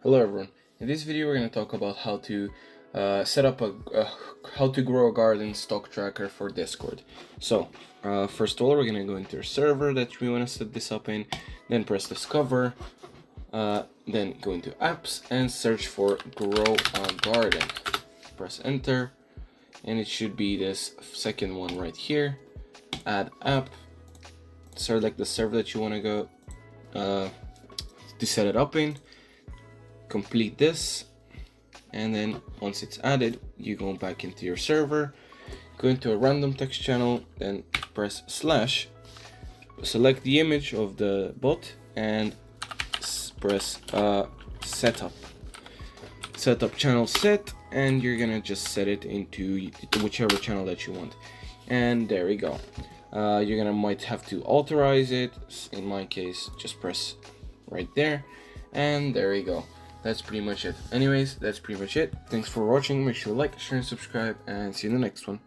Hello everyone. In this video we're going to talk about how to set up how to grow a garden stock tracker for Discord. So first of all, we're going to go into our server that we want to set this up in, then press discover, then go into apps and search for grow a garden. Press enter and it should be this second one right here. Add app, select the server that you want to go to set it up in. Complete this, and then once it's added, you go back into your server, go into a random text channel, then press slash, select the image of the bot and press setup channel set, and you're gonna just set it into whichever channel that you want, and there we go. You're gonna might have to authorize it. In my case, just press right there, and there we go. That's pretty much it. Anyways, that's pretty much it. Thanks for watching. Make sure to like, share, and subscribe, and see you in the next one.